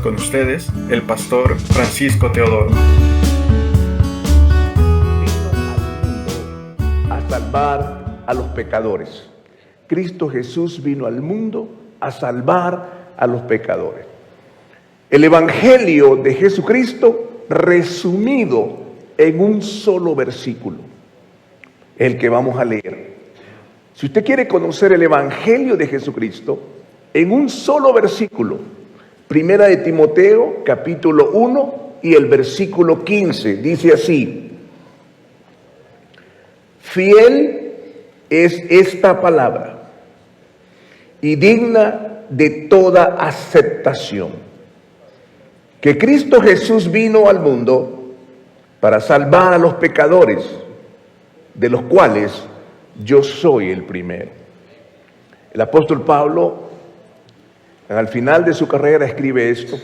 Con ustedes, el pastor Francisco Teodoro. A salvar a los pecadores. Cristo Jesús vino al mundo a salvar a los pecadores. El Evangelio de Jesucristo resumido en un solo versículo, el que vamos a leer. Si usted quiere conocer el Evangelio de Jesucristo, en un solo versículo, Primera de Timoteo, capítulo 1 y el versículo 15, dice así: fiel es esta palabra y digna de toda aceptación, que Cristo Jesús vino al mundo para salvar a los pecadores, de los cuales yo soy el primero. El apóstol Pablo, al final de su carrera, escribe esto,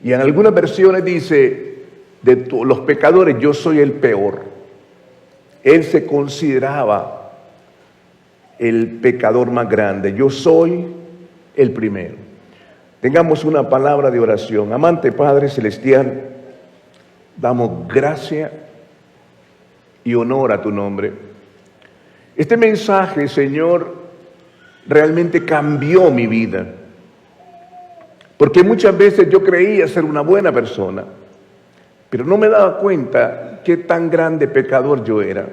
y en algunas versiones dice: de los pecadores yo soy el peor. Él se consideraba el pecador más grande. Yo soy el primero. Tengamos una palabra de oración. Amante Padre Celestial, damos gracia y honor a tu nombre. Este mensaje, Señor, realmente cambió mi vida, porque muchas veces yo creía ser una buena persona, pero no me daba cuenta qué tan grande pecador yo era.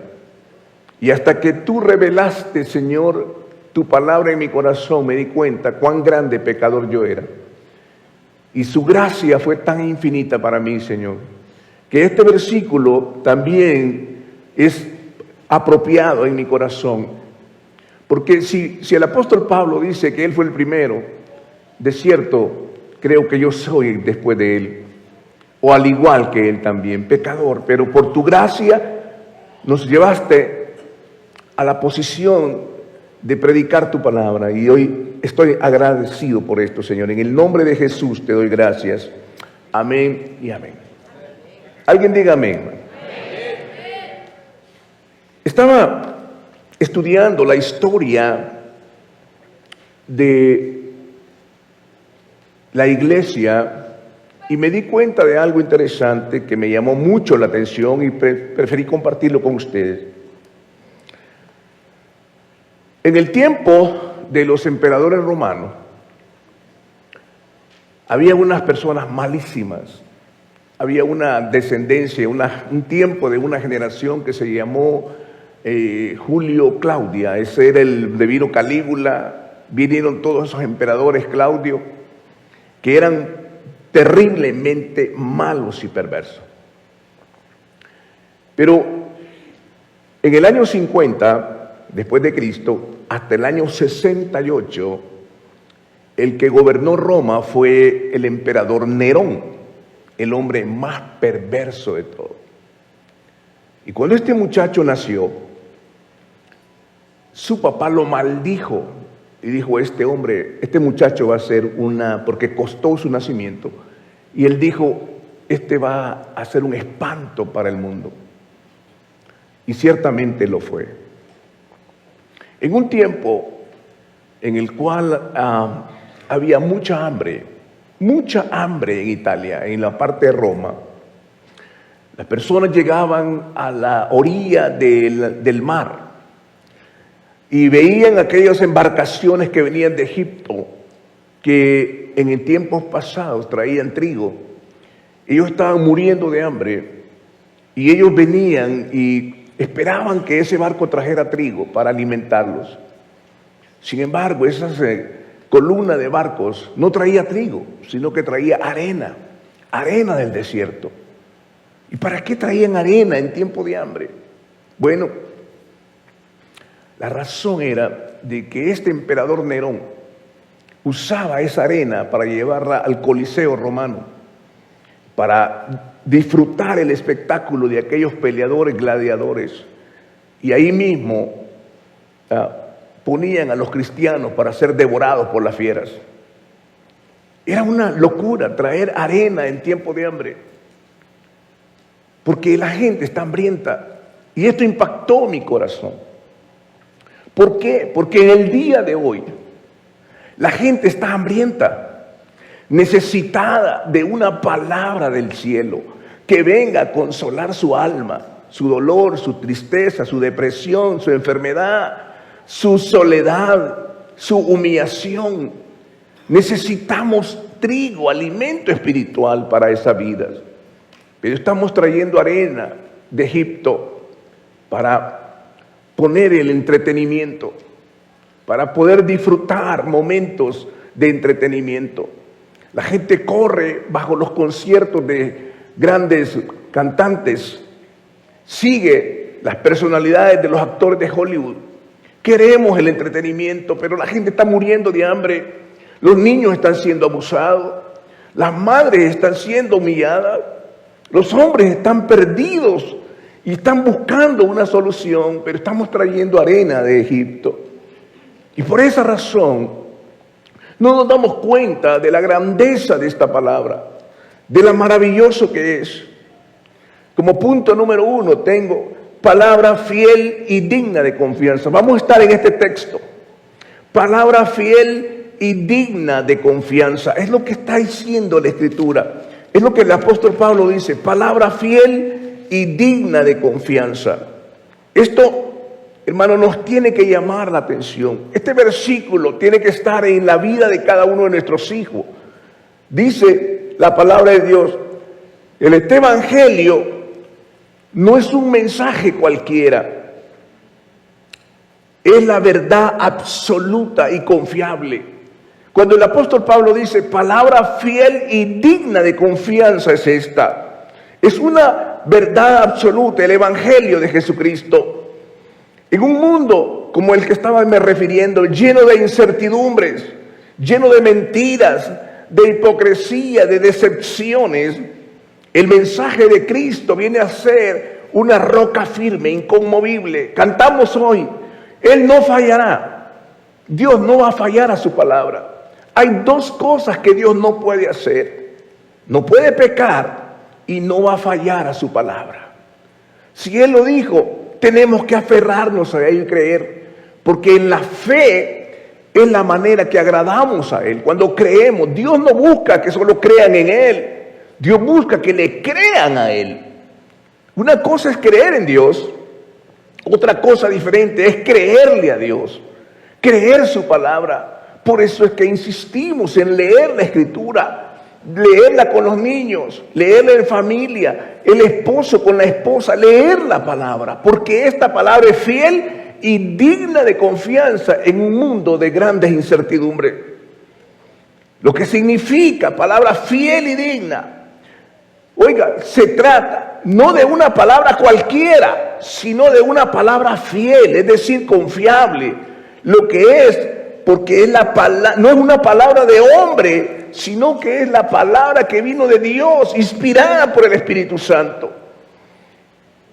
Y hasta que tú revelaste, Señor, tu palabra en mi corazón, me di cuenta cuán grande pecador yo era. Y su gracia fue tan infinita para mí, Señor, que este versículo también es apropiado en mi corazón. Porque si el apóstol Pablo dice que él fue el primero, de cierto, creo que yo soy después de él, o al igual que él también, pecador. Pero por tu gracia nos llevaste a la posición de predicar tu palabra, y hoy estoy agradecido por esto, Señor. En el nombre de Jesús te doy gracias. Amén y amén. Alguien diga amén. Estaba estudiando la historia de la iglesia y me di cuenta de algo interesante que me llamó mucho la atención y preferí compartirlo con ustedes. En el tiempo de los emperadores romanos había unas personas malísimas. Había una descendencia, un tiempo de una generación que se llamó Julio Claudia. Ese era el debido Calígula. Vinieron todos esos emperadores, Claudio, que eran terriblemente malos y perversos. Pero en el año 50 después de Cristo, hasta el año 68, el que gobernó Roma fue el emperador Nerón, el hombre más perverso de todos. Y cuando este muchacho nació, su papá lo maldijo y dijo: este muchacho va a ser porque costó su nacimiento. Y él dijo: este va a ser un espanto para el mundo. Y ciertamente lo fue. En un tiempo en el cual había mucha hambre en Italia, en la parte de Roma, las personas llegaban a la orilla del mar y veían aquellas embarcaciones que venían de Egipto, que en tiempos pasados traían trigo. Ellos estaban muriendo de hambre y ellos venían y esperaban que ese barco trajera trigo para alimentarlos. Sin embargo, esa columna de barcos no traía trigo, sino que traía arena del desierto. ¿Y para qué traían arena en tiempo de hambre? Bueno, la razón era de que este emperador Nerón usaba esa arena para llevarla al Coliseo romano, para disfrutar el espectáculo de aquellos peleadores gladiadores, y ahí mismo ponían a los cristianos para ser devorados por las fieras. Era una locura traer arena en tiempo de hambre, porque la gente está hambrienta, y esto impactó mi corazón. ¿Por qué? Porque en el día de hoy la gente está hambrienta. necesitada de una palabra del cielo que venga a consolar su alma, su dolor, su tristeza, su depresión, su enfermedad, su soledad, su humillación. Necesitamos trigo, alimento espiritual para esas vidas. Pero estamos trayendo arena de Egipto para poner el entretenimiento, para poder disfrutar momentos de entretenimiento. La gente corre bajo los conciertos de grandes cantantes, sigue las personalidades de los actores de Hollywood. Queremos el entretenimiento, pero la gente está muriendo de hambre, los niños están siendo abusados, las madres están siendo humilladas, los hombres están perdidos y están buscando una solución, pero estamos trayendo arena de Egipto. Y por esa razón no nos damos cuenta de la grandeza de esta palabra, de lo maravilloso que es. Como punto número 1 tengo palabra fiel y digna de confianza. Vamos a estar en este texto. Palabra fiel y digna de confianza. Es lo que está diciendo la Escritura. Es lo que el apóstol Pablo dice. Palabra fiel y digna de confianza. Esto, hermano, nos tiene que llamar la atención. Este versículo tiene que estar en la vida de cada uno de nuestros hijos. Dice la palabra de Dios, este evangelio no es un mensaje cualquiera, es la verdad absoluta y confiable. Cuando el apóstol Pablo dice palabra fiel y digna de confianza, es esta. Es una verdad absoluta, el evangelio de Jesucristo. En un mundo como el que estaba me refiriendo, lleno de incertidumbres, lleno de mentiras, de hipocresía, de decepciones, el mensaje de Cristo viene a ser una roca firme, inconmovible. Cantamos hoy, Él no fallará. Dios no va a fallar a su palabra. Hay dos cosas que Dios no puede hacer. No puede pecar y no va a fallar a su palabra. Si Él lo dijo, tenemos que aferrarnos a Él y creer, porque en la fe es la manera que agradamos a Él. Cuando creemos, Dios no busca que solo crean en Él. Dios busca que le crean a Él. Una cosa es creer en Dios, otra cosa diferente es creerle a Dios, creer su palabra. Por eso es que insistimos en leer la Escritura, leerla con los niños, leerla en familia, el esposo con la esposa, leer la palabra, porque esta palabra es fiel y digna de confianza en un mundo de grandes incertidumbres. Lo que significa palabra fiel y digna. Oiga, se trata no de una palabra cualquiera, sino de una palabra fiel, es decir, confiable. Lo que es, porque es no es una palabra de hombre, sino que es la palabra que vino de Dios, inspirada por el Espíritu Santo.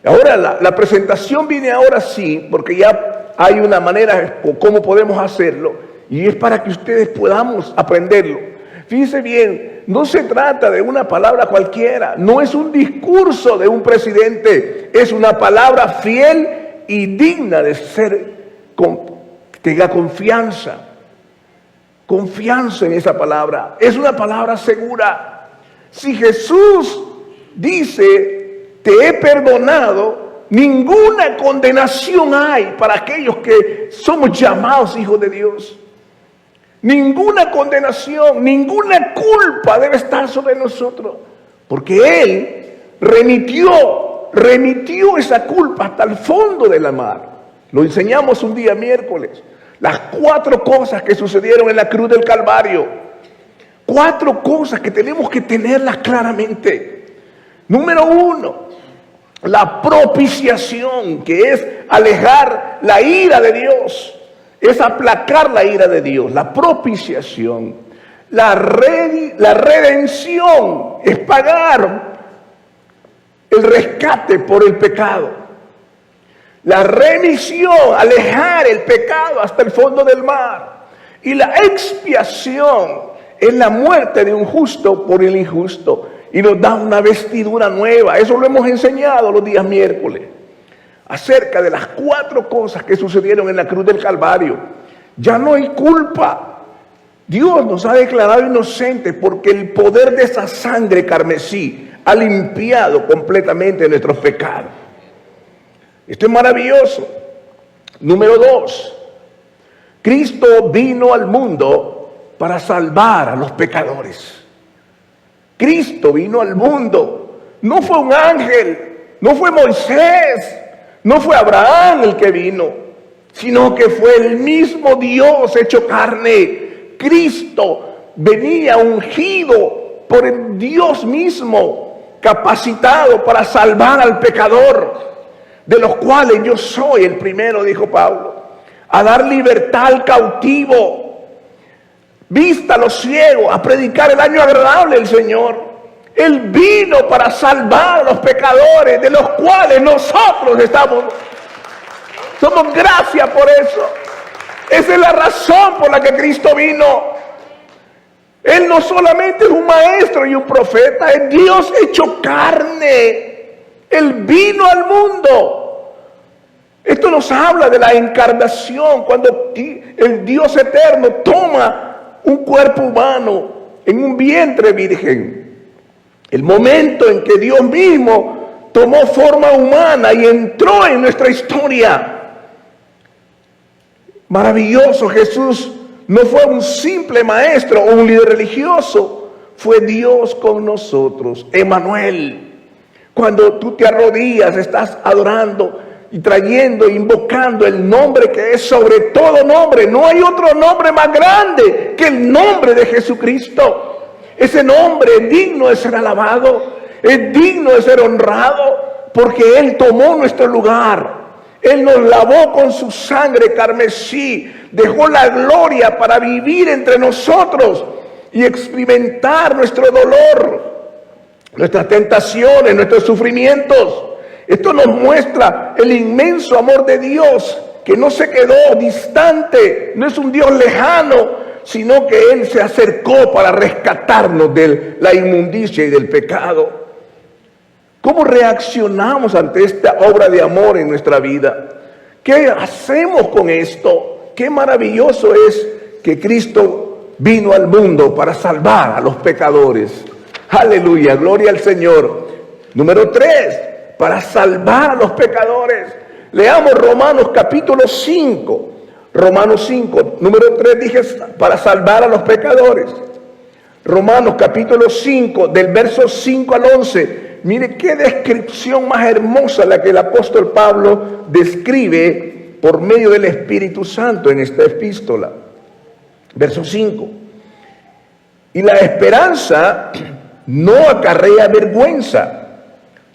Ahora la presentación viene ahora sí, porque ya hay una manera o cómo podemos hacerlo, y es para que ustedes podamos aprenderlo. Fíjense bien, no se trata de una palabra cualquiera, no es un discurso de un presidente, es una palabra fiel y digna de ser, tenga confianza en esa palabra, es una palabra segura. Si Jesús dice, te he perdonado, ninguna condenación hay para aquellos que somos llamados hijos de Dios. Ninguna condenación, ninguna culpa debe estar sobre nosotros, porque Él remitió esa culpa hasta el fondo de la mar. Lo enseñamos un día miércoles. Las 4 cosas que sucedieron en la cruz del Calvario. 4 cosas que tenemos que tenerlas claramente. Número 1, la propiciación, que es alejar la ira de Dios. Es aplacar la ira de Dios, la propiciación. La redención es pagar el rescate por el pecado. La remisión, alejar el pecado hasta el fondo del mar. Y la expiación es la muerte de un justo por el injusto. Y nos da una vestidura nueva. Eso lo hemos enseñado los días miércoles. Acerca de las 4 cosas que sucedieron en la cruz del Calvario. Ya no hay culpa. Dios nos ha declarado inocentes porque el poder de esa sangre carmesí ha limpiado completamente nuestros pecados. Esto es maravilloso. Número 2. Cristo vino al mundo para salvar a los pecadores. Cristo vino al mundo. No fue un ángel, no fue Moisés, no fue Abraham el que vino, sino que fue el mismo Dios hecho carne. Cristo venía ungido por el Dios mismo, capacitado para salvar al pecador, de los cuales yo soy el primero, dijo Pablo, a dar libertad al cautivo, vista a los ciegos, a predicar el año agradable del Señor. Él vino para salvar a los pecadores, de los cuales nosotros somos gracia por eso. Esa es la razón por la que Cristo vino. Él no solamente es un maestro y un profeta, es Dios hecho carne. Él vino al mundo. Esto nos habla de la encarnación, cuando el Dios eterno toma un cuerpo humano en un vientre virgen. El momento en que Dios mismo tomó forma humana y entró en nuestra historia. Maravilloso, Jesús no fue un simple maestro o un líder religioso, fue Dios con nosotros, Emmanuel. Cuando tú te arrodillas, estás adorando y trayendo, invocando el nombre que es sobre todo nombre. No hay otro nombre más grande que el nombre de Jesucristo. Ese nombre es digno de ser alabado, es digno de ser honrado, porque Él tomó nuestro lugar. Él nos lavó con su sangre carmesí, dejó la gloria para vivir entre nosotros y experimentar nuestro dolor, nuestras tentaciones, nuestros sufrimientos. Esto nos muestra el inmenso amor de Dios, que no se quedó distante, no es un Dios lejano, sino que Él se acercó para rescatarnos de la inmundicia y del pecado. ¿Cómo reaccionamos ante esta obra de amor en nuestra vida? ¿Qué hacemos con esto? Qué maravilloso es que Cristo vino al mundo para salvar a los pecadores. Aleluya, gloria al Señor. Número 3, para salvar a los pecadores. Leamos Romanos capítulo 5. Romanos 5, número 3, dije, para salvar a los pecadores. Romanos capítulo 5, del verso 5 al 11. Mire qué descripción más hermosa la que el apóstol Pablo describe por medio del Espíritu Santo en esta epístola. Verso 5. Y la esperanza no acarrea vergüenza,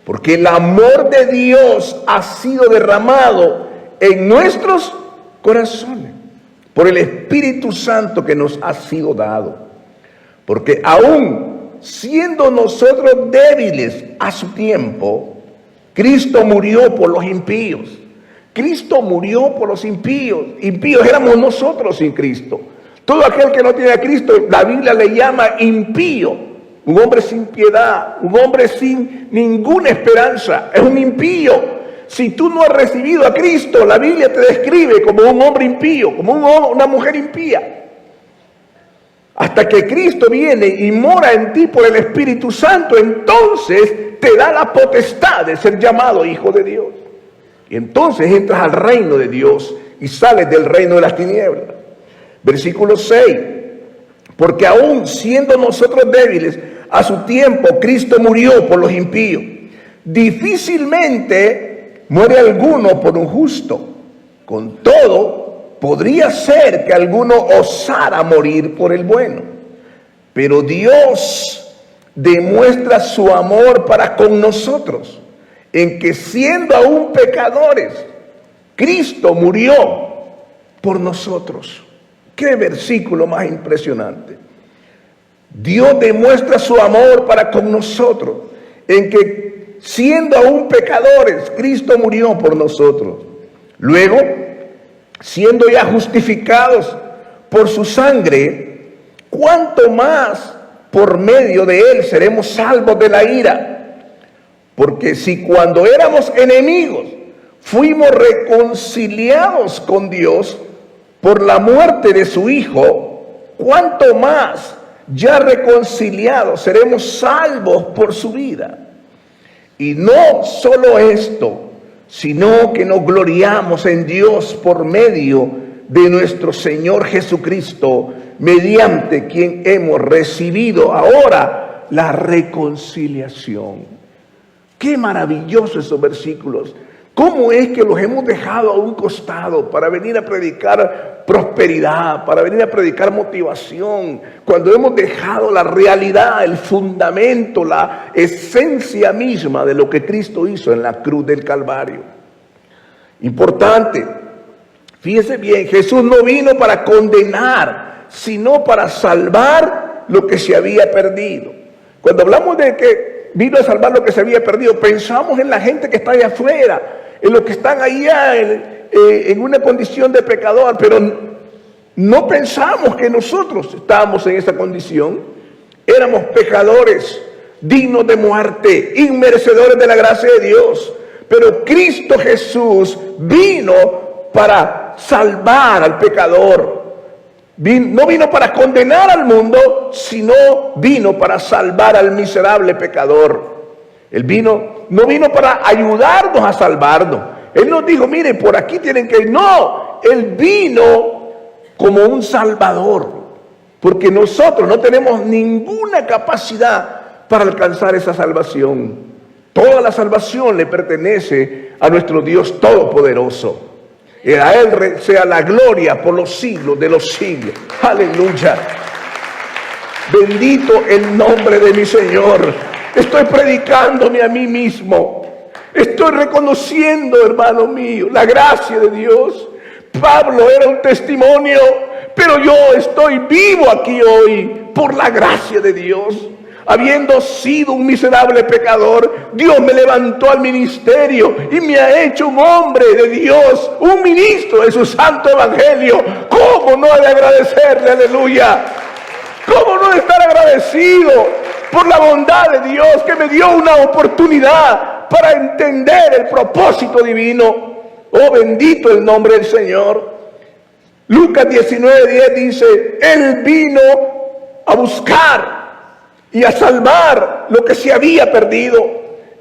porque el amor de Dios ha sido derramado en nuestros corazones por el Espíritu Santo que nos ha sido dado. Porque aún siendo nosotros débiles a su tiempo, Cristo murió por los impíos. Cristo murió por los impíos. Impíos éramos nosotros sin Cristo. Todo aquel que no tiene a Cristo, la Biblia le llama impío. Un hombre sin piedad, un hombre sin ninguna esperanza, es un impío. Si tú no has recibido a Cristo, la Biblia te describe como un hombre impío, como una mujer impía. Hasta que Cristo viene y mora en ti por el Espíritu Santo, entonces te da la potestad de ser llamado hijo de Dios. Y entonces entras al reino de Dios y sales del reino de las tinieblas. Versículo 6. Porque aún siendo nosotros débiles, a su tiempo Cristo murió por los impíos. Difícilmente muere alguno por un justo. Con todo, podría ser que alguno osara morir por el bueno. Pero Dios demuestra su amor para con nosotros, en que siendo aún pecadores, Cristo murió por nosotros. Qué versículo más impresionante. Dios demuestra su amor para con nosotros, en que siendo aún pecadores, Cristo murió por nosotros. Luego, siendo ya justificados por su sangre, ¿cuánto más por medio de él seremos salvos de la ira? Porque si cuando éramos enemigos fuimos reconciliados con Dios por la muerte de su Hijo, cuánto más ya reconciliados seremos salvos por su vida. Y no solo esto, sino que nos gloriamos en Dios por medio de nuestro Señor Jesucristo, mediante quien hemos recibido ahora la reconciliación. Qué maravillosos esos versículos. ¿Cómo es que los hemos dejado a un costado para venir a predicar prosperidad, para venir a predicar motivación, cuando hemos dejado la realidad, el fundamento, la esencia misma de lo que Cristo hizo en la cruz del Calvario? Importante, fíjese bien, Jesús no vino para condenar, sino para salvar lo que se había perdido. Cuando hablamos de que vino a salvar lo que se había perdido, pensamos en la gente que está allá afuera, en los que están allá en una condición de pecador, pero no pensamos que nosotros estábamos en esa condición. Éramos pecadores, dignos de muerte, inmerecedores de la gracia de Dios. Pero Cristo Jesús vino para salvar al pecador. No vino para condenar al mundo, sino vino para salvar al miserable pecador. Él no vino para ayudarnos a salvarnos. Él nos dijo, mire, por aquí tienen que ir. No, Él vino como un salvador, porque nosotros no tenemos ninguna capacidad para alcanzar esa salvación. Toda la salvación le pertenece a nuestro Dios Todopoderoso. Y a Él sea la gloria por los siglos de los siglos. Aleluya. Bendito el nombre de mi Señor. Estoy predicándome a mí mismo. Estoy reconociendo, hermano mío, la gracia de Dios. Pablo era un testimonio, pero yo estoy vivo aquí hoy por la gracia de Dios. Habiendo sido un miserable pecador, Dios me levantó al ministerio y me ha hecho un hombre de Dios, un ministro de su santo evangelio. ¿Cómo no he de agradecerle? Aleluya. ¿Cómo no he de estar agradecido por la bondad de Dios que me dio una oportunidad para entender el propósito divino? Oh, bendito el nombre del Señor. Lucas 19:10 dice, Él vino a buscar y a salvar lo que se había perdido.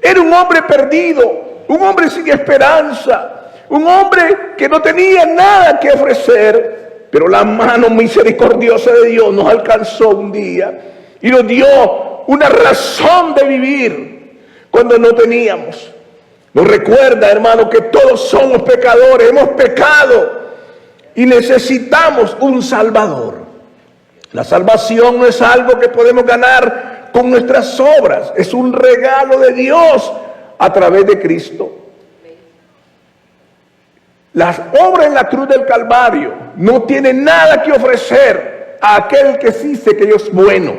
Era un hombre perdido, un hombre sin esperanza, un hombre que no tenía nada que ofrecer, pero la mano misericordiosa de Dios nos alcanzó un día y nos dio una razón de vivir cuando no teníamos. Nos recuerda, hermano, que todos somos pecadores, hemos pecado y necesitamos un Salvador. La salvación no es algo que podemos ganar con nuestras obras, es un regalo de Dios a través de Cristo. Las obras en la cruz del Calvario no tienen nada que ofrecer a aquel que sí dice que Dios es bueno.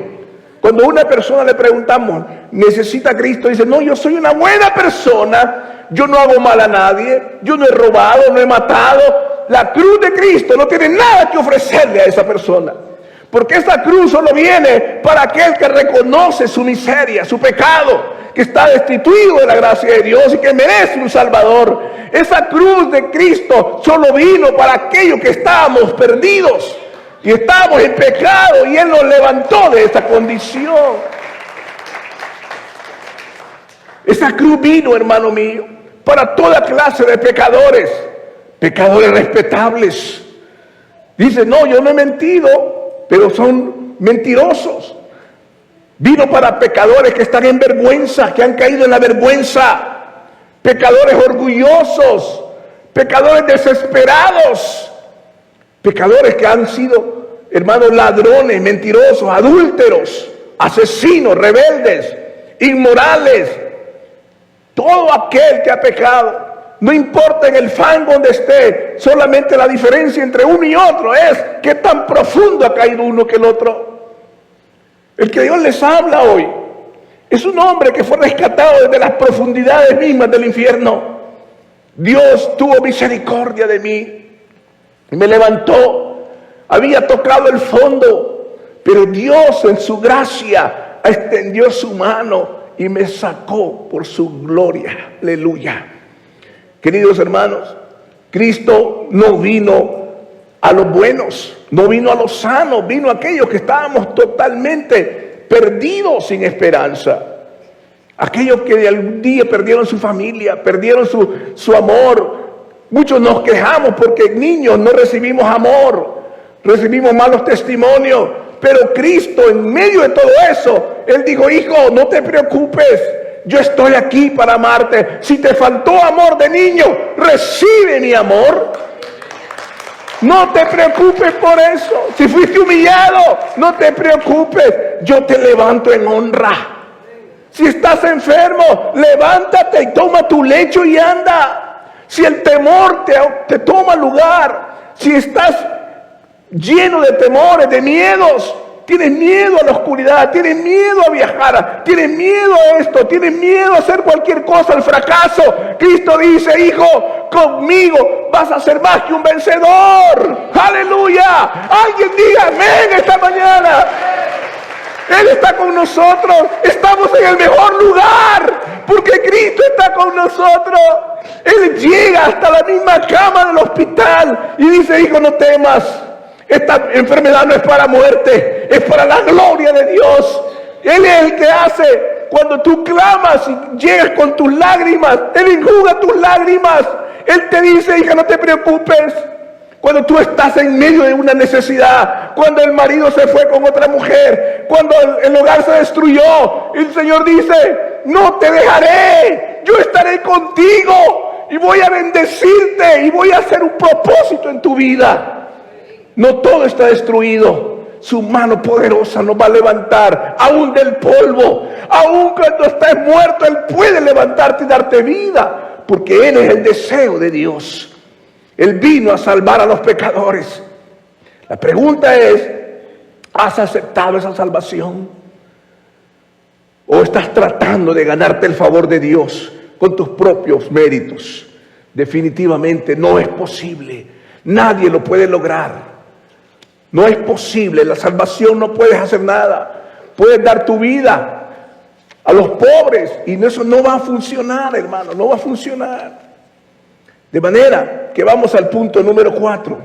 Cuando a una persona le preguntamos, ¿necesita a Cristo? Dice, no, yo soy una buena persona, yo no hago mal a nadie, yo no he robado, no he matado. La cruz de Cristo no tiene nada que ofrecerle a esa persona. Porque esa cruz solo viene para aquel que reconoce su miseria, su pecado, que está destituido de la gracia de Dios y que merece un Salvador. Esa cruz de Cristo solo vino para aquellos que estábamos perdidos y estábamos en pecado, y Él nos levantó de esa condición. Esa cruz vino, hermano mío, para toda clase de pecadores, pecadores respetables. Dice, no, yo no he mentido, pero son mentirosos. Vino para pecadores que están en vergüenza, que han caído en la vergüenza, pecadores orgullosos, pecadores desesperados, pecadores que han sido, hermanos, ladrones, mentirosos, adúlteros, asesinos, rebeldes, inmorales. Todo aquel que ha pecado, no importa en el fango donde esté, solamente la diferencia entre uno y otro es qué tan profundo ha caído uno que el otro. El que Dios les habla hoy es un hombre que fue rescatado desde las profundidades mismas del infierno. Dios tuvo misericordia de mí y me levantó. Había tocado el fondo, pero Dios en su gracia extendió su mano y me sacó por su gloria. Aleluya. Queridos hermanos, Cristo no vino a los buenos, no vino a los sanos, vino a aquellos que estábamos totalmente perdidos sin esperanza. Aquellos que algún día perdieron su familia, perdieron su amor. Muchos nos quejamos porque niños no recibimos amor, recibimos malos testimonios. Pero Cristo, en medio de todo eso, Él dijo: hijo, no te preocupes, yo estoy aquí para amarte. Si te faltó amor de niño, recibe mi amor. No te preocupes por eso. Si fuiste humillado, no te preocupes, yo te levanto en honra. Si estás enfermo, levántate y toma tu lecho y anda. Si el temor te toma lugar, si estás lleno de temores, de miedos, tienes miedo a la oscuridad, tienes miedo a viajar, tienes miedo a esto, tienes miedo a hacer cualquier cosa, al fracaso, Cristo dice: hijo, conmigo vas a ser más que un vencedor. Aleluya. Alguien diga amén esta mañana. Él está con nosotros, estamos en el mejor lugar, porque Cristo está con nosotros. Él llega hasta la misma cama del hospital y dice: hijo, no temas, esta enfermedad no es para muerte, es para la gloria de Dios. Él es el que hace, cuando tú clamas y llegas con tus lágrimas, Él enjuga tus lágrimas. Él te dice: hija, no te preocupes. Cuando tú estás en medio de una necesidad, cuando el marido se fue con otra mujer, cuando el hogar se destruyó, el Señor dice: no te dejaré, yo estaré contigo y voy a bendecirte y voy a hacer un propósito en tu vida. No todo está destruido. Su mano poderosa nos va a levantar, aún del polvo, aún cuando estés muerto, Él puede levantarte y darte vida, porque Él es el deseo de Dios. Él vino a salvar a los pecadores. La pregunta es: ¿has aceptado esa salvación? ¿O estás tratando de ganarte el favor de Dios con tus propios méritos? Definitivamente no es posible. Nadie lo puede lograr. No es posible. La salvación no puedes hacer nada. Puedes dar tu vida a los pobres y eso no va a funcionar, hermano. No va a funcionar. De manera que vamos al punto número 4.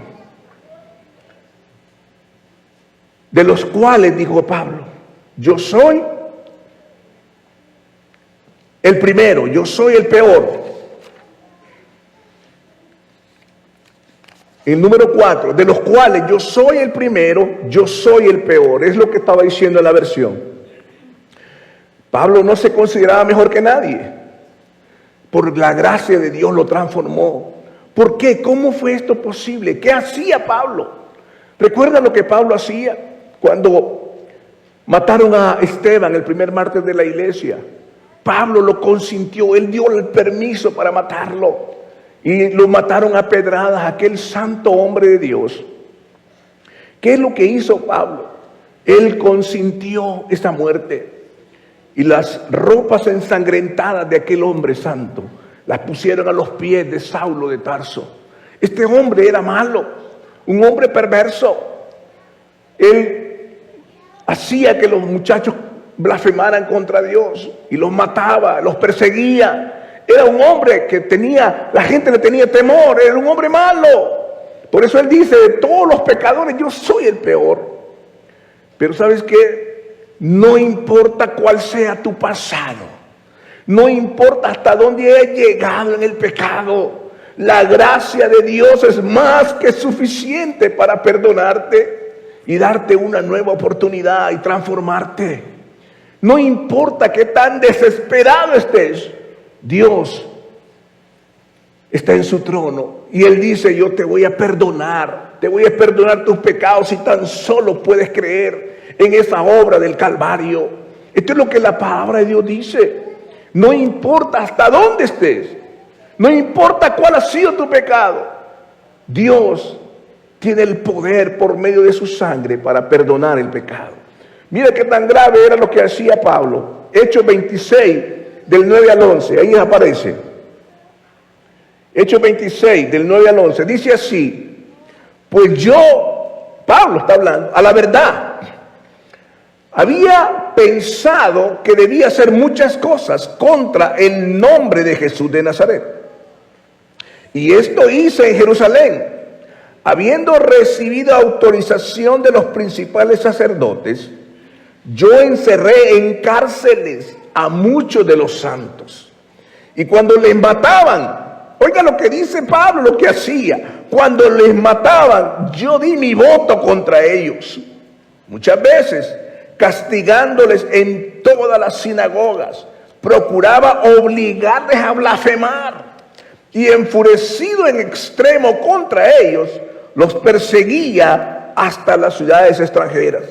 De los cuales, dijo Pablo, yo soy el primero, yo soy el peor. El número 4, de los cuales yo soy el primero, yo soy el peor. Es lo que estaba diciendo en la versión. Pablo no se consideraba mejor que nadie. Por la gracia de Dios lo transformó. ¿Por qué? ¿Cómo fue esto posible? ¿Qué hacía Pablo? ¿Recuerda lo que Pablo hacía cuando mataron a Esteban el primer mártir de la iglesia? Pablo lo consintió, él dio el permiso para matarlo. Y lo mataron a pedradas, aquel santo hombre de Dios. ¿Qué es lo que hizo Pablo? Él consintió esa muerte. Y las ropas ensangrentadas de aquel hombre santo las pusieron a los pies de Saulo de Tarso. Este hombre era malo, un hombre perverso. Él hacía que los muchachos blasfemaran contra Dios y los mataba, los perseguía. Era un hombre que la gente le tenía temor, era un hombre malo. Por eso él dice: de todos los pecadores yo soy el peor. Pero ¿sabes qué? No importa cuál sea tu pasado, no importa hasta dónde hayas llegado en el pecado, la gracia de Dios es más que suficiente para perdonarte y darte una nueva oportunidad y transformarte. No importa qué tan desesperado estés, Dios está en su trono y Él dice: yo te voy a perdonar tus pecados si tan solo puedes creer en esa obra del Calvario. Esto es lo que la palabra de Dios dice. No importa hasta dónde estés, no importa cuál ha sido tu pecado, Dios tiene el poder por medio de su sangre para perdonar el pecado. Mira qué tan grave era lo que hacía Pablo. Hechos 26 del 9 al 11, ahí aparece. Hechos 26 del 9 al 11, dice así: pues yo, Pablo está hablando, a la verdad, había pensado que debía hacer muchas cosas contra el nombre de Jesús de Nazaret. Y esto hice en Jerusalén, habiendo recibido autorización de los principales sacerdotes, yo encerré en cárceles a muchos de los santos. Y cuando les mataban, oiga lo que dice Pablo, lo que hacía. Cuando les mataban, yo di mi voto contra ellos. Muchas veces, castigándoles en todas las sinagogas, procuraba obligarles a blasfemar. Y enfurecido en extremo contra ellos, los perseguía hasta las ciudades extranjeras.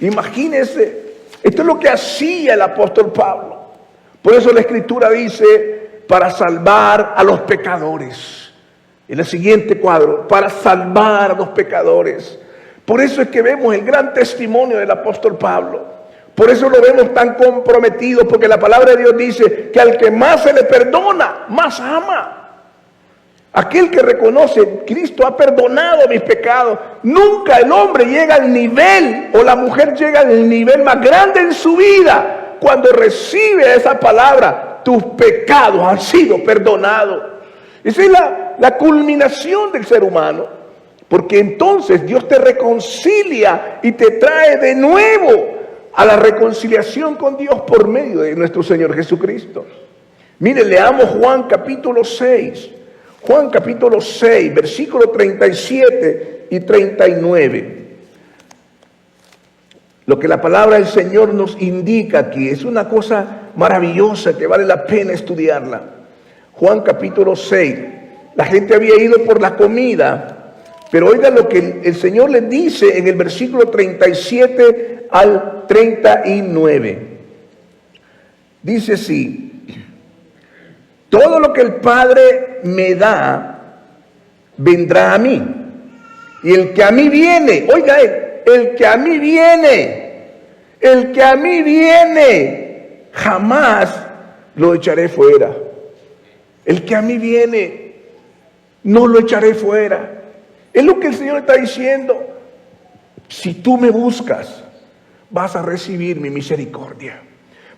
Imagínense, esto es lo que hacía el apóstol Pablo. Por eso la Escritura dice, para salvar a los pecadores. En el siguiente cuadro, para salvar a los pecadores. Por eso es que vemos el gran testimonio del apóstol Pablo. Por eso lo vemos tan comprometido, porque la palabra de Dios dice que al que más se le perdona, más ama. Aquel que reconoce, Cristo ha perdonado mis pecados. Nunca el hombre llega al nivel, o la mujer llega al nivel más grande en su vida, cuando recibe esa palabra: tus pecados han sido perdonados. Esa es la culminación del ser humano, porque entonces Dios te reconcilia y te trae de nuevo a la reconciliación con Dios por medio de nuestro Señor Jesucristo. Mire, leamos Juan capítulo 6. Juan capítulo 6, versículos 37 y 39. Lo que la palabra del Señor nos indica aquí es una cosa maravillosa que vale la pena estudiarla. Juan capítulo 6. La gente había ido por la comida, pero oiga lo que el Señor les dice en el versículo 37 al 39. Dice así: todo lo que el Padre me da, vendrá a mí. Y el que a mí viene, oiga, el que a mí viene, jamás lo echaré fuera. El que a mí viene, no lo echaré fuera. Es lo que el Señor está diciendo. Si tú me buscas, vas a recibir mi misericordia,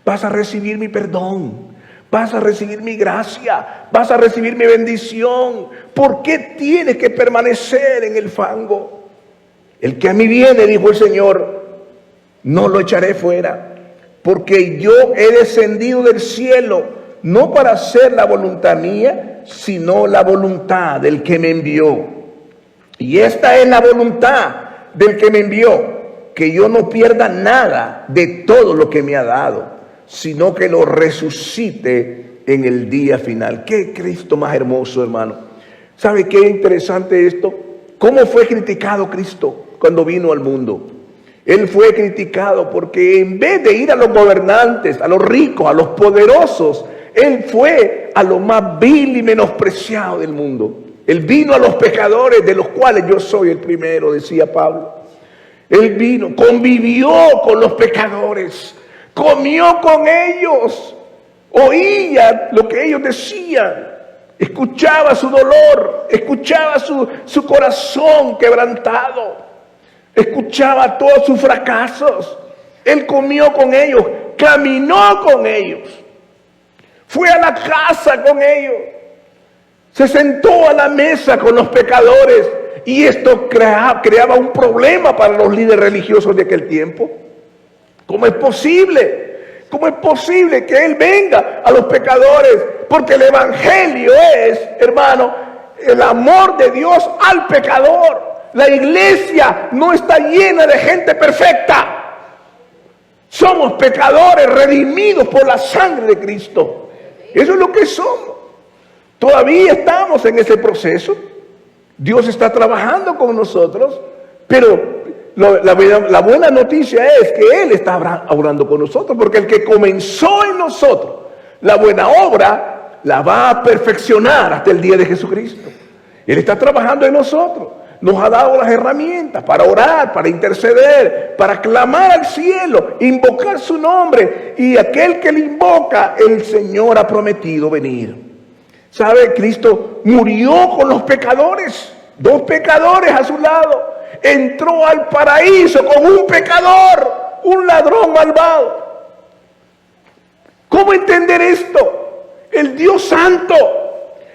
vas a recibir mi perdón, vas a recibir mi gracia, vas a recibir mi bendición. ¿Por qué tienes que permanecer en el fango? El que a mí viene, dijo el Señor, no lo echaré fuera, porque yo he descendido del cielo, no para hacer la voluntad mía, sino la voluntad del que me envió. Y esta es la voluntad del que me envió, que yo no pierda nada de todo lo que me ha dado, sino que lo resucite en el día final. ¡Qué Cristo más hermoso, hermano! ¿Sabe qué interesante esto? ¿Cómo fue criticado Cristo cuando vino al mundo? Él fue criticado porque en vez de ir a los gobernantes, a los ricos, a los poderosos, Él fue a lo más vil y menospreciado del mundo. Él vino a los pecadores, de los cuales yo soy el primero, decía Pablo. Él vino, convivió con los pecadores, comió con ellos, oía lo que ellos decían, escuchaba su dolor, escuchaba su corazón quebrantado, escuchaba todos sus fracasos. Él comió con ellos, caminó con ellos, fue a la casa con ellos, se sentó a la mesa con los pecadores, y esto creaba un problema para los líderes religiosos de aquel tiempo. ¿Cómo es posible? ¿Cómo es posible que Él venga a los pecadores? Porque el evangelio es, hermano, el amor de Dios al pecador. La iglesia no está llena de gente perfecta. Somos pecadores redimidos por la sangre de Cristo. Eso es lo que somos. Todavía estamos en ese proceso. Dios está trabajando con nosotros, pero la buena noticia es que Él está obrando con nosotros, porque el que comenzó en nosotros la buena obra la va a perfeccionar hasta el día de Jesucristo. Él está trabajando en nosotros, nos ha dado las herramientas para orar, para interceder, para clamar al cielo, invocar su nombre, y aquel que le invoca, el Señor ha prometido venir. ¿Sabe? Cristo murió con los pecadores, 2 pecadores a su lado. Entró al paraíso con un pecador, un ladrón malvado. ¿Cómo entender esto? El Dios Santo,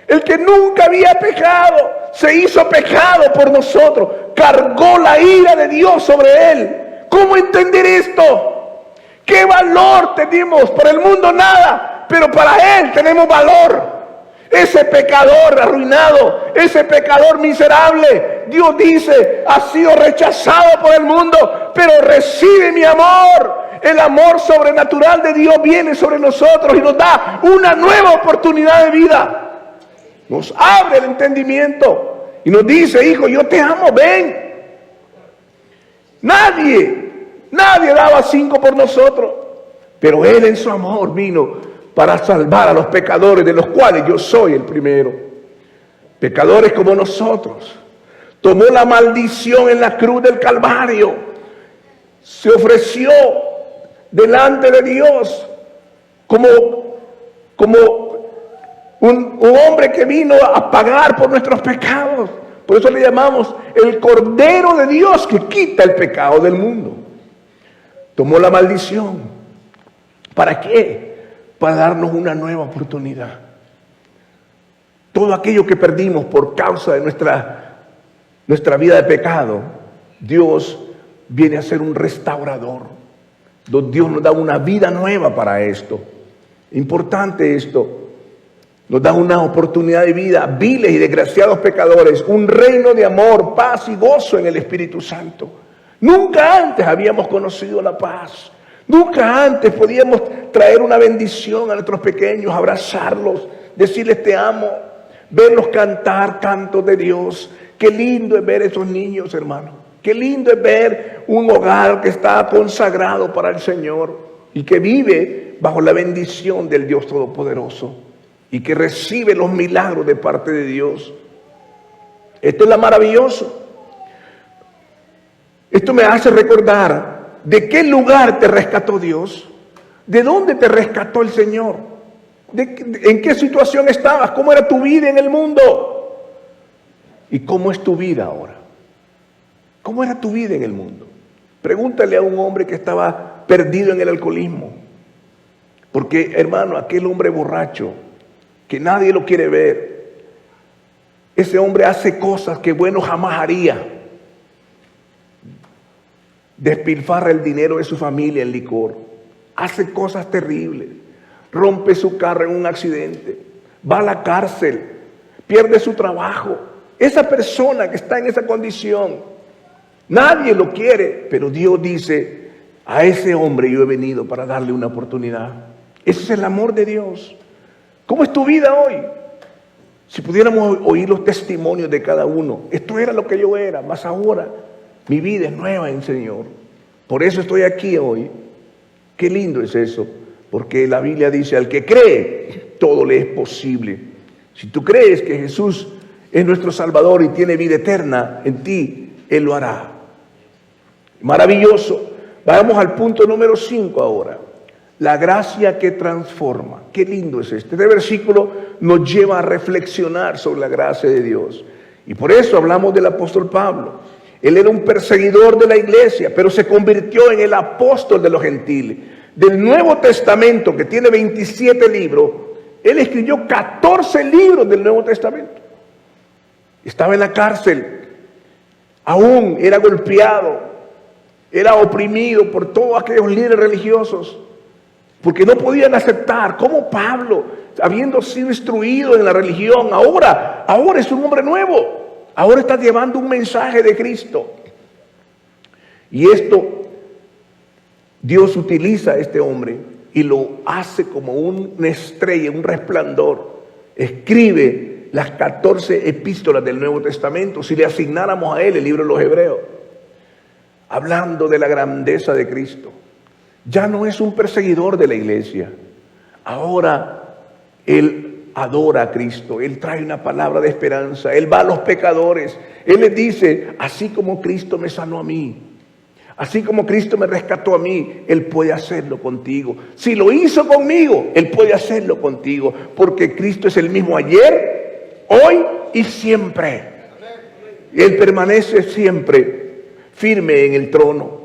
El que nunca había pecado, se hizo pecado por nosotros. Cargó la ira de Dios sobre él. ¿Cómo entender esto? ¿Qué valor tenemos? Para el mundo nada, pero para él tenemos valor. Ese pecador arruinado, ese pecador miserable, Dios dice, ha sido rechazado por el mundo, pero recibe mi amor. El amor sobrenatural de Dios viene sobre nosotros y nos da una nueva oportunidad de vida. Nos abre el entendimiento y nos dice, hijo, yo te amo, ven. Nadie daba 5 por nosotros, pero Él en su amor vino para salvar a los pecadores, de los cuales yo soy el primero. Pecadores como nosotros. Tomó la maldición en la cruz del Calvario. Se ofreció delante de Dios como un hombre que vino a pagar por nuestros pecados. Por eso le llamamos el Cordero de Dios que quita el pecado del mundo. Tomó la maldición. ¿Para qué? Para darnos una nueva oportunidad. Todo aquello que perdimos por causa de nuestra vida de pecado, Dios viene a ser un restaurador. Dios nos da una vida nueva para esto. Importante esto. Nos da una oportunidad de vida, viles y desgraciados pecadores, un reino de amor, paz y gozo en el Espíritu Santo. Nunca antes habíamos conocido la paz. Nunca antes podíamos traer una bendición a nuestros pequeños, abrazarlos, decirles te amo, verlos cantar cantos de Dios. Qué lindo es ver esos niños, hermano. Qué lindo es ver un hogar que está consagrado para el Señor y que vive bajo la bendición del Dios Todopoderoso y que recibe los milagros de parte de Dios. Esto es lo maravilloso. Esto me hace recordar de qué lugar te rescató Dios, de dónde te rescató el Señor, en qué situación estabas, cómo era tu vida en el mundo y cómo es tu vida ahora. ¿Cómo era tu vida en el mundo? Pregúntale a un hombre que estaba perdido en el alcoholismo. Porque, hermano, aquel hombre borracho, que nadie lo quiere ver, ese hombre hace cosas que bueno jamás haría. Despilfarra el dinero de su familia en licor. Hace cosas terribles. Rompe su carro en un accidente. Va a la cárcel. Pierde su trabajo. Esa persona que está en esa condición, nadie lo quiere, pero Dios dice, a ese hombre yo he venido para darle una oportunidad. Ese es el amor de Dios. ¿Cómo es tu vida hoy? Si pudiéramos oír los testimonios de cada uno, esto era lo que yo era, más ahora mi vida es nueva en el Señor. Por eso estoy aquí hoy. Qué lindo es eso, porque la Biblia dice, al que cree, todo le es posible. Si tú crees que Jesús es nuestro Salvador y tiene vida eterna en ti, Él lo hará. Maravilloso. Vamos al punto número 5 ahora. La gracia que transforma. Qué lindo es este. Este versículo nos lleva a reflexionar sobre la gracia de Dios. Y por eso hablamos del apóstol Pablo. Él era un perseguidor de la iglesia, pero se convirtió en el apóstol de los gentiles. Del Nuevo Testamento, que tiene 27 libros, él escribió 14 libros del Nuevo Testamento. Estaba en la cárcel, aún era golpeado, era oprimido por todos aquellos líderes religiosos, porque no podían aceptar cómo Pablo, habiendo sido instruido en la religión, ahora es un hombre nuevo. Ahora está llevando un mensaje de Cristo. Y esto, Dios utiliza a este hombre y lo hace como una estrella, un resplandor. Escribe las 14 epístolas del Nuevo Testamento, si le asignáramos a él el libro de los Hebreos, hablando de la grandeza de Cristo. Ya no es un perseguidor de la iglesia. Ahora él adora a Cristo, Él trae una palabra de esperanza, Él va a los pecadores, Él les dice, así como Cristo me sanó a mí, así como Cristo me rescató a mí, Él puede hacerlo contigo. Si lo hizo conmigo, Él puede hacerlo contigo, porque Cristo es el mismo ayer, hoy y siempre. Él permanece siempre firme en el trono.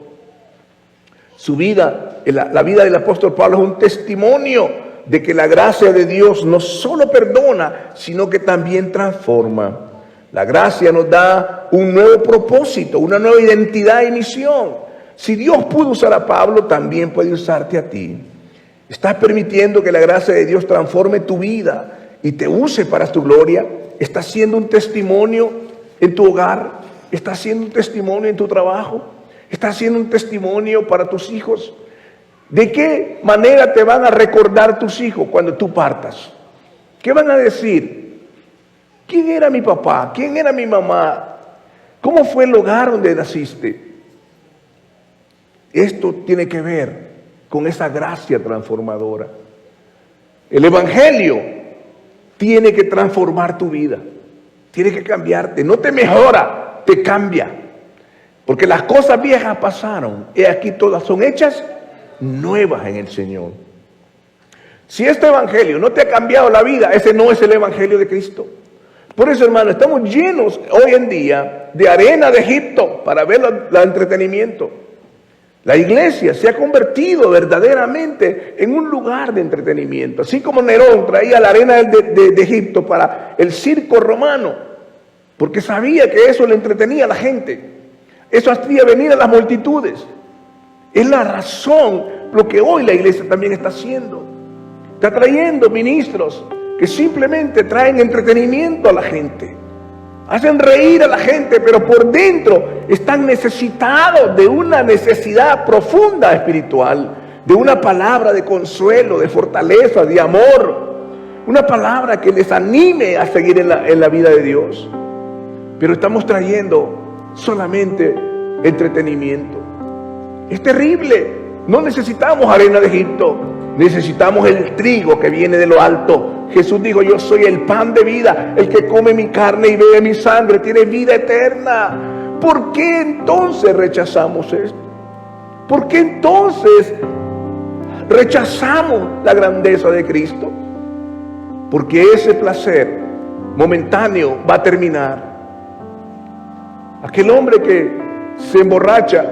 Su vida, la vida del apóstol Pablo es un testimonio de que la gracia de Dios no solo perdona, sino que también transforma. La gracia nos da un nuevo propósito, una nueva identidad y misión. Si Dios pudo usar a Pablo, también puede usarte a ti. Estás permitiendo que la gracia de Dios transforme tu vida y te use para tu gloria. Estás siendo un testimonio en tu hogar. Estás siendo un testimonio en tu trabajo. Estás siendo un testimonio para tus hijos. ¿De qué manera te van a recordar tus hijos cuando tú partas? ¿Qué van a decir? ¿Quién era mi papá? ¿Quién era mi mamá? ¿Cómo fue el hogar donde naciste? Esto tiene que ver con esa gracia transformadora. El Evangelio tiene que transformar tu vida. Tiene que cambiarte. No te mejora, te cambia. Porque las cosas viejas pasaron. Y aquí todas son hechas nuevas en el Señor. Si este Evangelio no te ha cambiado la vida, ese no es el Evangelio de Cristo. Por eso, hermano, estamos llenos hoy en día de arena de Egipto para ver el entretenimiento. La iglesia se ha convertido verdaderamente en un lugar de entretenimiento. Así como Nerón traía la arena de Egipto para el circo romano, porque sabía que eso le entretenía a la gente. Eso hacía venir a las multitudes. Es la razón lo que hoy la iglesia también está haciendo. Está trayendo ministros que simplemente traen entretenimiento a la gente. Hacen reír a la gente, pero por dentro están necesitados de una necesidad profunda espiritual, de una palabra de consuelo, de fortaleza, de amor, una palabra que les anime a seguir en la vida de Dios. Pero estamos trayendo solamente entretenimiento. Es terrible. No necesitamos arena de Egipto, necesitamos el trigo que viene de lo alto. Jesús dijo: yo soy el pan de vida, el que come mi carne y bebe mi sangre tiene vida eterna. ¿Por qué entonces rechazamos esto? ¿Por qué entonces rechazamos la grandeza de Cristo? Porque ese placer momentáneo va a terminar. Aquel hombre que se emborracha,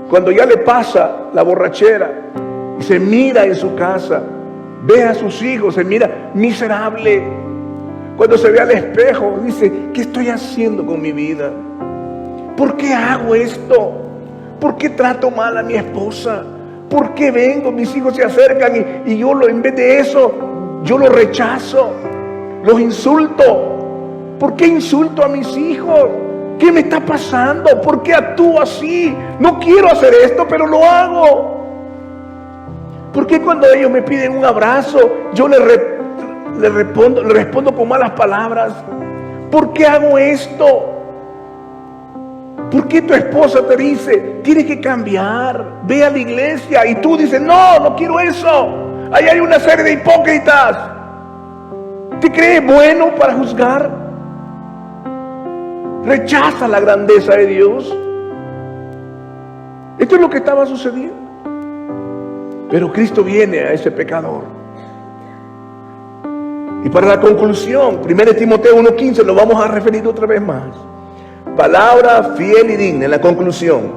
cuando ya le pasa la borrachera y se mira en su casa, ve a sus hijos, se mira miserable. Cuando se ve al espejo, dice: ¿qué estoy haciendo con mi vida? ¿Por qué hago esto? ¿Por qué trato mal a mi esposa? ¿Por qué vengo? Mis hijos se acercan y yo en vez de eso, yo los rechazo, los insulto. ¿Por qué insulto a mis hijos? ¿Qué me está pasando? ¿Por qué actúo así? No quiero hacer esto, pero lo hago. ¿Por qué cuando ellos me piden un abrazo, yo le respondo con malas palabras? ¿Por qué hago esto? ¿Por qué tu esposa te dice: tienes que cambiar, ve a la iglesia? Y tú dices: no quiero eso. Ahí hay una serie de hipócritas. ¿Te crees bueno para juzgar? Rechaza la grandeza de Dios. Esto es lo que estaba sucediendo. Pero Cristo viene a ese pecador. Y para la conclusión, 1 Timoteo 1:15, lo vamos a referir otra vez más. Palabra fiel y digna, en la conclusión.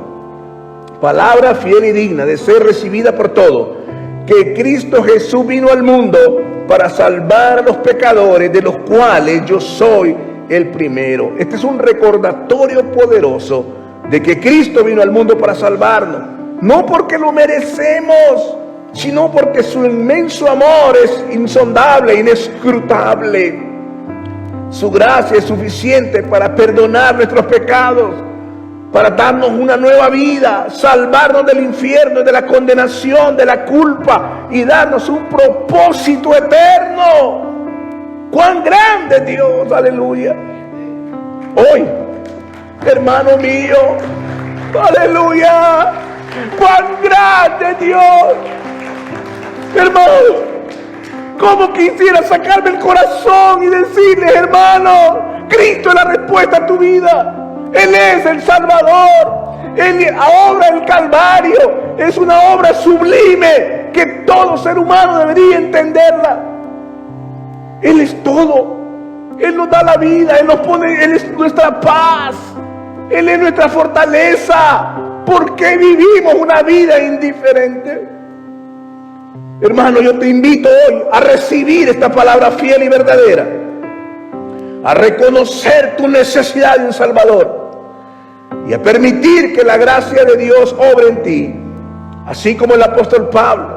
Palabra fiel y digna de ser recibida por todos. Que Cristo Jesús vino al mundo para salvar a los pecadores, de los cuales yo soy el primero. Este es un recordatorio poderoso de que Cristo vino al mundo para salvarnos. No porque lo merecemos, sino porque su inmenso amor es insondable, inescrutable. Su gracia es suficiente para perdonar nuestros pecados, para darnos una nueva vida, salvarnos del infierno, de la condenación, de la culpa y darnos un propósito eterno. ¡Cuán grande es Dios! ¡Aleluya! Hoy, hermano mío, ¡aleluya! ¡Cuán grande es Dios! Hermano, ¿cómo quisiera sacarme el corazón y decirles: hermano, Cristo es la respuesta a tu vida? Él es el Salvador. La obra del Calvario es una obra sublime que todo ser humano debería entenderla. Él es todo. Él nos da la vida, Él es nuestra paz, Él es nuestra fortaleza. ¿Por qué vivimos una vida indiferente? Hermano, yo te invito hoy a recibir esta palabra fiel y verdadera, a reconocer tu necesidad de un Salvador y a permitir que la gracia de Dios obre en ti, así como el apóstol Pablo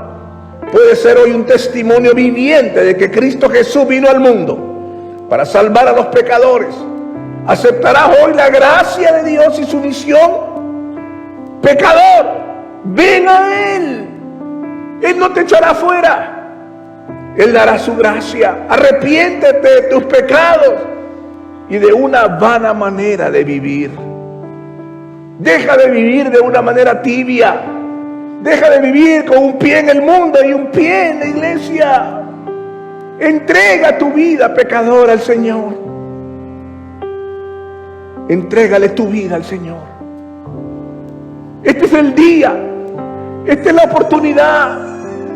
puede ser hoy un testimonio viviente de que Cristo Jesús vino al mundo para salvar a los pecadores. ¿Aceptarás hoy la gracia de Dios y su misión? Pecador, ven a Él. Él no te echará fuera. Él dará su gracia. Arrepiéntete de tus pecados y de una vana manera de vivir. Deja de vivir de una manera tibia. Deja de vivir con un pie en el mundo y un pie en la iglesia. Entrega tu vida, pecador, al Señor. Entrégale tu vida al Señor. Este es el día. Esta es la oportunidad.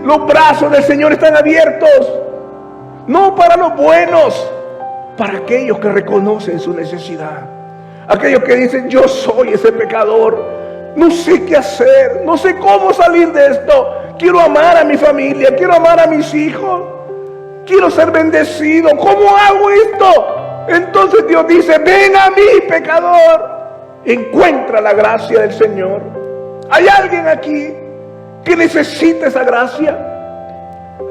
Los brazos del Señor están abiertos. No para los buenos, para aquellos que reconocen su necesidad. Aquellos que dicen: yo soy ese pecador. No sé qué hacer. No sé cómo salir de esto. Quiero amar a mi familia. Quiero amar a mis hijos. Quiero ser bendecido. ¿Cómo hago esto? Entonces Dios dice: ven a mí, pecador. Encuentra la gracia del Señor. ¿Hay alguien aquí que necesita esa gracia?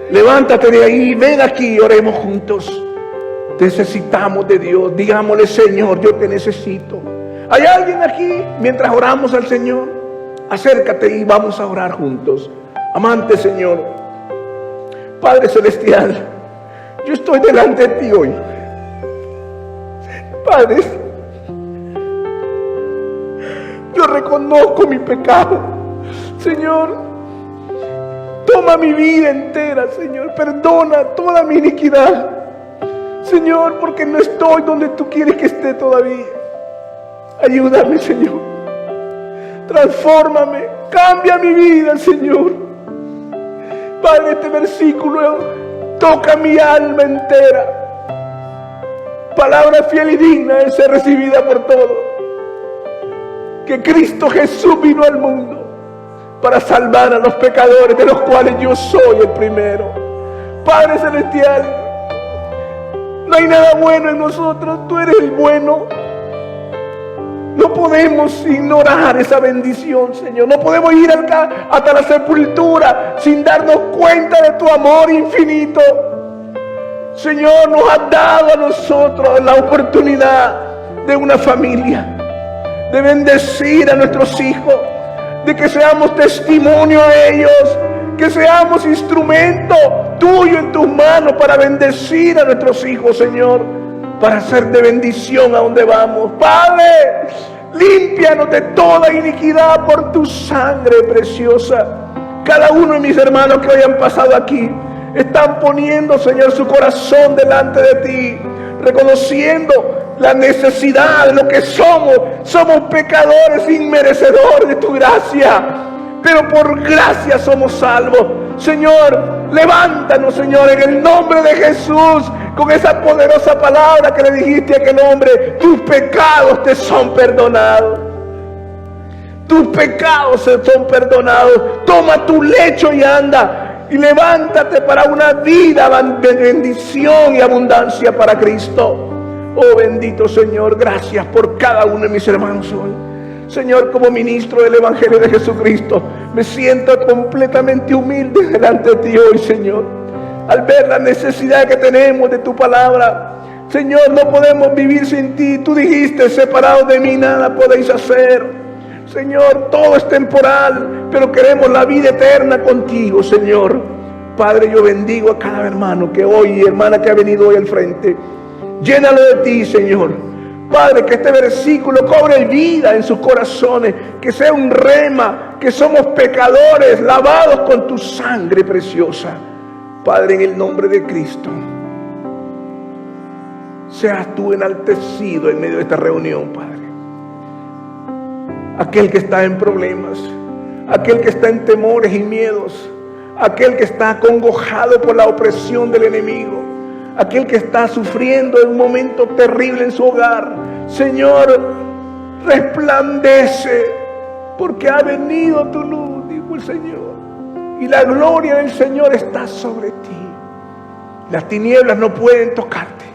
Levántate de ahí, ven aquí y oremos juntos. Necesitamos de Dios. Digámosle: Señor, yo te necesito. ¿Hay alguien aquí? Mientras oramos al Señor, acércate y vamos a orar juntos. Amante Señor, Padre Celestial, yo estoy delante de ti hoy. Padre, yo reconozco mi pecado. Señor, toma mi vida entera, Señor. Perdona toda mi iniquidad, Señor, porque no estoy donde tú quieres que esté todavía. Ayúdame, Señor. Transfórmame, cambia mi vida, Señor. Padre, este versículo toca mi alma entera. Palabra fiel y digna de ser recibida por todos. Que Cristo Jesús vino al mundo para salvar a los pecadores, de los cuales yo soy el primero. Padre Celestial, no hay nada bueno en nosotros. Tú eres el bueno. No podemos ignorar esa bendición, Señor. No podemos ir hasta la sepultura sin darnos cuenta de tu amor infinito. Señor, nos has dado a nosotros la oportunidad de una familia, de bendecir a nuestros hijos, de que seamos testimonio a ellos, que seamos instrumento tuyo en tus manos para bendecir a nuestros hijos, Señor, para ser de bendición a donde vamos. Padre, límpianos de toda iniquidad por tu sangre preciosa. Cada uno de mis hermanos que hoy han pasado aquí están poniendo, Señor, su corazón delante de ti, reconociendo la necesidad de lo que somos. Somos pecadores inmerecedores de tu gracia, pero por gracia somos salvos. Señor, levántanos, Señor, en el nombre de Jesús, con esa poderosa palabra que le dijiste a aquel hombre: tus pecados te son perdonados. Tus pecados se son perdonados. Toma tu lecho y anda. Y levántate para una vida de bendición y abundancia para Cristo. Oh bendito Señor, gracias por cada uno de mis hermanos hoy. Señor, como ministro del Evangelio de Jesucristo, me siento completamente humilde delante de ti hoy, Señor, al ver la necesidad que tenemos de tu palabra. Señor, no podemos vivir sin ti. Tú dijiste: separados de mí nada podéis hacer. Señor, todo es temporal, pero queremos la vida eterna contigo, Señor. Padre, yo bendigo a cada hermano que hoy y hermana que ha venido hoy al frente. Llénalo de ti, Señor. Padre, que este versículo cobre vida en sus corazones, que sea un rema, que somos pecadores lavados con tu sangre preciosa. Padre, en el nombre de Cristo, seas tú enaltecido en medio de esta reunión, Padre. Aquel que está en problemas, aquel que está en temores y miedos, aquel que está acongojado por la opresión del enemigo, aquel que está sufriendo un momento terrible en su hogar. Señor, resplandece, porque ha venido tu luz, dijo el Señor. y la gloria del Señor está sobre ti. Las tinieblas no pueden tocarte,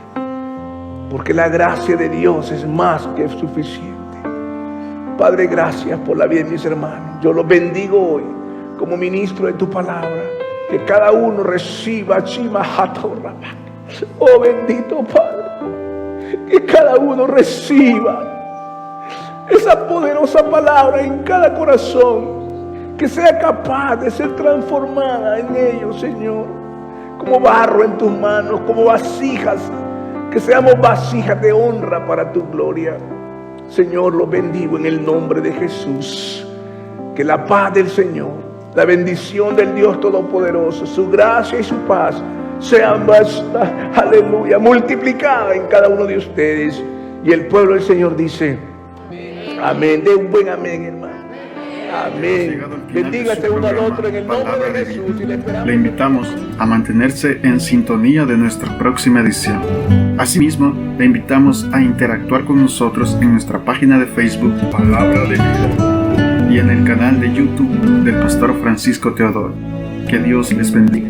porque la gracia de Dios es más que suficiente. Padre, gracias por la vida de mis hermanos. Yo los bendigo hoy como ministro de tu palabra. Que cada uno reciba oh bendito Padre, que cada uno reciba esa poderosa palabra en cada corazón, que sea capaz de ser transformada en ellos, Señor, como barro en tus manos, como vasijas, que seamos vasijas de honra para tu gloria. Señor, los bendigo en el nombre de Jesús. Que la paz del Señor, la bendición del Dios Todopoderoso, su gracia y su paz sean más, aleluya, multiplicada en cada uno de ustedes. Y el pueblo del Señor dice, amén. De un buen amén, hermano. Amén. Bendígase uno al otro en el nombre de Jesús. Le invitamos a mantenerse en sintonía de nuestra próxima edición. Asimismo, le invitamos a interactuar con nosotros en nuestra página de Facebook Palabra de Vida y en el canal de YouTube del Pastor Francisco Teodoro. Que Dios les bendiga.